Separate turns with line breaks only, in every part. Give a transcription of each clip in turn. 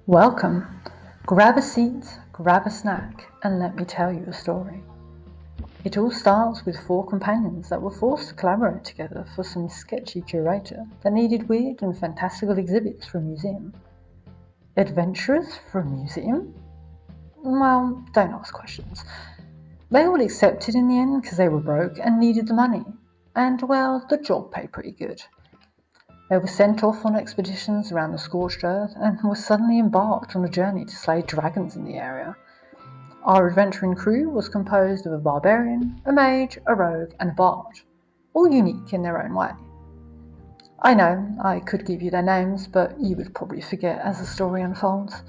Welcome. Grab a seat, grab a snack, and let me tell you a story. It all starts with 4 companions that were forced to collaborate together for some sketchy curator that needed weird and fantastical exhibits for a museum. Adventurers for a museum? Well, don't ask questions. They all accepted in the end because they were broke and needed the money. And, well, the job paid pretty good. They were sent off on expeditions around the Scorched Earth and were suddenly embarked on a journey to slay dragons in the area. Our adventuring crew was composed of a barbarian, a mage, a rogue, and a bard, all unique in their own way. I know, I could give you their names, but you would probably forget as the story unfolds.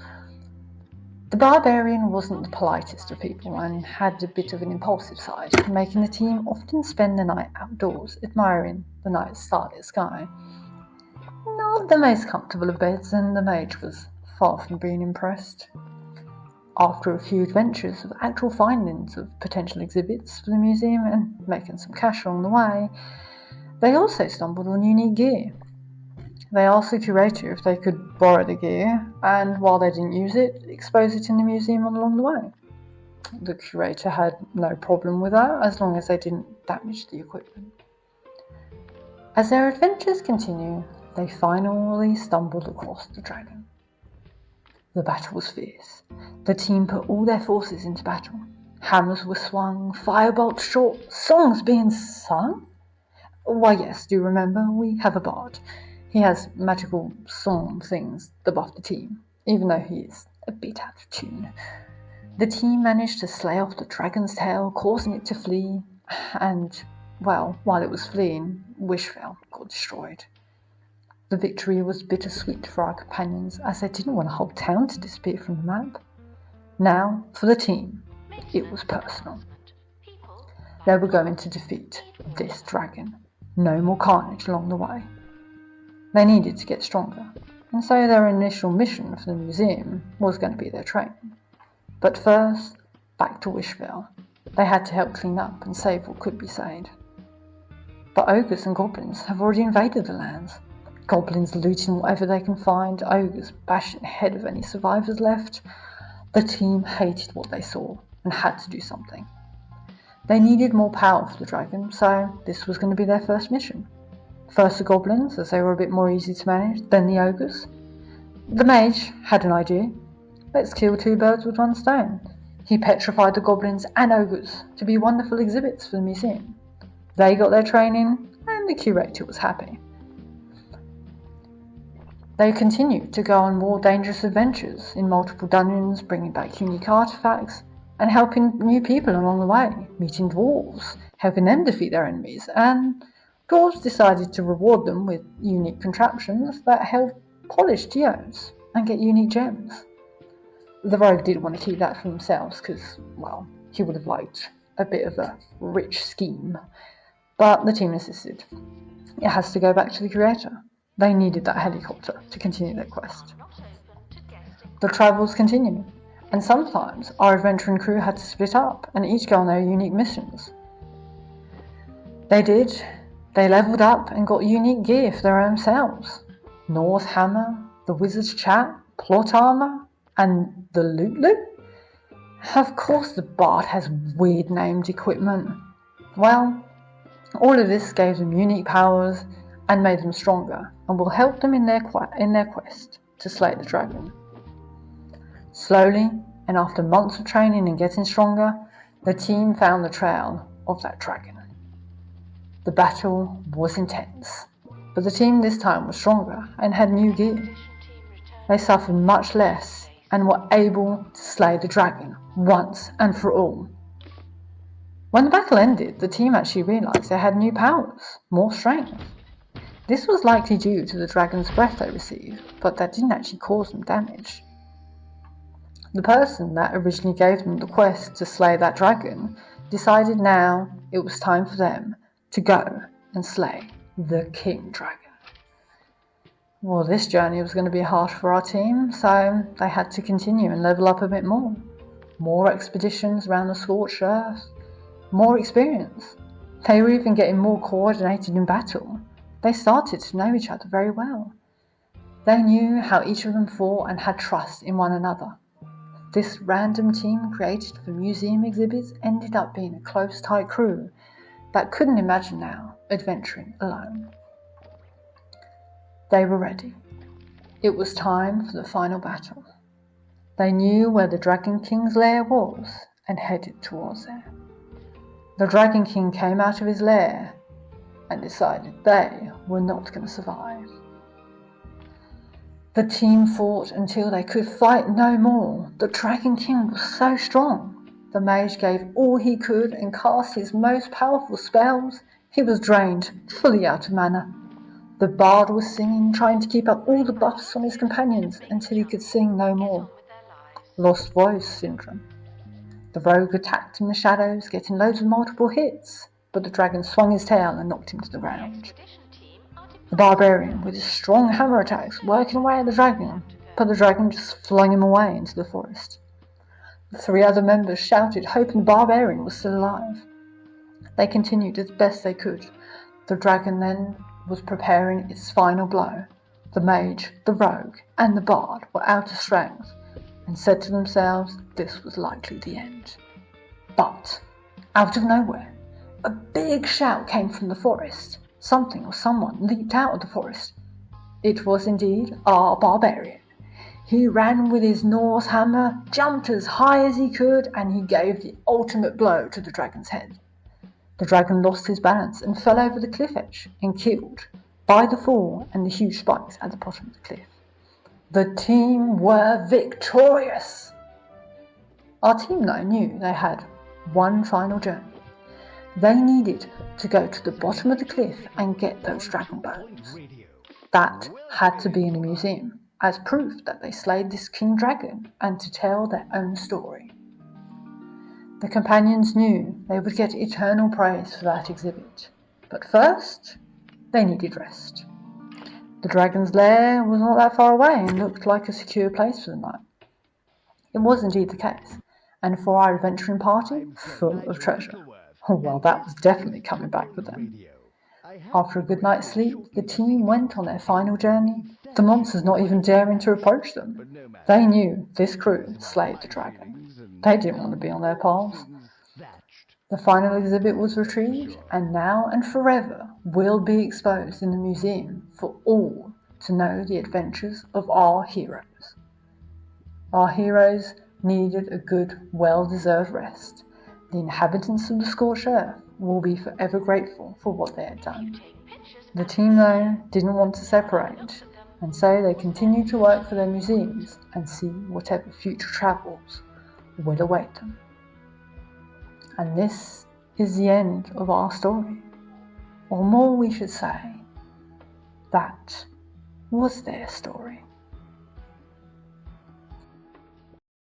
The barbarian wasn't the politest of people and had a bit of an impulsive side, making the team often spend the night outdoors, admiring the night starlit sky. Not the most comfortable of beds, and the mage was far from being impressed. After a few adventures of actual findings of potential exhibits for the museum and making some cash along the way, they also stumbled on unique gear. They asked the curator if they could borrow the gear, and while they didn't use it, expose it in the museum along the way. The curator had no problem with that, as long as they didn't damage the equipment. As their adventures continue, they finally stumbled across the dragon. The battle was fierce. The team put all their forces into battle. Hammers were swung, firebolts shot, songs being sung. Why yes, do you remember? We have a bard. He has magical song things that buff the team, even though he is a bit out of tune. The team managed to slay off the dragon's tail, causing it to flee, and, well, while it was fleeing, Wishfell got destroyed. The victory was bittersweet for our companions, as they didn't want a whole town to disappear from the map. Now, for the team, it was personal. They were going to defeat this dragon. No more carnage along the way. They needed to get stronger, and so their initial mission for the museum was going to be their training. But first, back to Wishville. They had to help clean up and save what could be saved. But ogres and goblins have already invaded the lands. Goblins looting whatever they can find, ogres bashing the head of any survivors left. The team hated what they saw and had to do something. They needed more power for the dragon, so this was going to be their first mission. First the goblins, as they were a bit more easy to manage, then the ogres. The mage had an idea. Let's kill 2 birds with 1 stone. He petrified the goblins and ogres to be wonderful exhibits for the museum. They got their training, and the curator was happy. They continued to go on more dangerous adventures in multiple dungeons, bringing back unique artifacts, and helping new people along the way, meeting dwarves, helping them defeat their enemies, and dwarves decided to reward them with unique contraptions that held polished geodes and get unique gems. The rogue didn't want to keep that for themselves because, well, he would have liked a bit of a rich scheme, but the team insisted. It has to go back to the curator. They needed that helicopter to continue their quest. The travels continued, and sometimes our adventuring crew had to split up and each go on their unique missions. They did. They leveled up and got unique gear for their own selves. North Hammer, the Wizard's Chat, Plot Armor, and the Loot. Of course the Bard has weird named equipment. Well, all of this gave them unique powers and made them stronger, and will help them in their quest to slay the dragon. Slowly, and after months of training and getting stronger, the team found the trail of that dragon. The battle was intense, but the team this time was stronger and had new gear. They suffered much less and were able to slay the dragon once and for all. When the battle ended, the team actually realised they had new powers, more strength. This was likely due to the dragon's breath they received, but that didn't actually cause them damage. The person that originally gave them the quest to slay that dragon decided now it was time for them to go and slay the king dragon. Well, this journey was going to be harsh for our team, so they had to continue and level up a bit more. More expeditions around the Scorched Earth, more experience. They were even getting more coordinated in battle. They started to know each other very well. They knew how each of them fought and had trust in one another. This random team created for museum exhibits ended up being a close, tight crew that couldn't imagine now adventuring alone. They were ready. It was time for the final battle. They knew where the Dragon King's lair was and headed towards there. The Dragon King came out of his lair and decided they were not going to survive. The team fought until they could fight no more. The Dragon King was so strong. The mage gave all he could and cast his most powerful spells. He was drained, fully out of mana. The bard was singing, trying to keep up all the buffs on his companions until he could sing no more. Lost voice syndrome. The rogue attacked in the shadows, getting loads of multiple hits, but the dragon swung his tail and knocked him to the ground. The barbarian, with his strong hammer attacks, working away at the dragon, but the dragon just flung him away into the forest. The 3 other members shouted, hoping the barbarian was still alive. They continued as best they could. The dragon then was preparing its final blow. The mage, the rogue, and the bard were out of strength and said to themselves this was likely the end. But, out of nowhere, a big shout came from the forest. Something or someone leaped out of the forest. It was indeed our barbarian. He ran with his Norse hammer, jumped as high as he could, and he gave the ultimate blow to the dragon's head. The dragon lost his balance and fell over the cliff edge and killed by the fall and the huge spikes at the bottom of the cliff. The team were victorious. Our team, though, knew they had one final journey. They needed to go to the bottom of the cliff and get those dragon bones. That had to be in a museum, as proof that they slayed this king dragon and to tell their own story. The companions knew they would get eternal praise for that exhibit, but first, they needed rest. The dragon's lair was not that far away and looked like a secure place for the night. It was indeed the case, and for our adventuring party, full of treasure. Oh, well, that was definitely coming back with them. After a good night's sleep, the team went on their final journey, the monsters not even daring to approach them. They knew this crew slayed the dragon. They didn't want to be on their paths. The final exhibit was retrieved, and now and forever will be exposed in the museum for all to know the adventures of our heroes. Our heroes needed a good, well-deserved rest. The inhabitants of the Scorched Earth will be forever grateful for what they had done. The team, though, didn't want to separate, and so they continued to work for their museums and see whatever future travels will await them. And this is the end of our story. Or more, we should say, that was their story.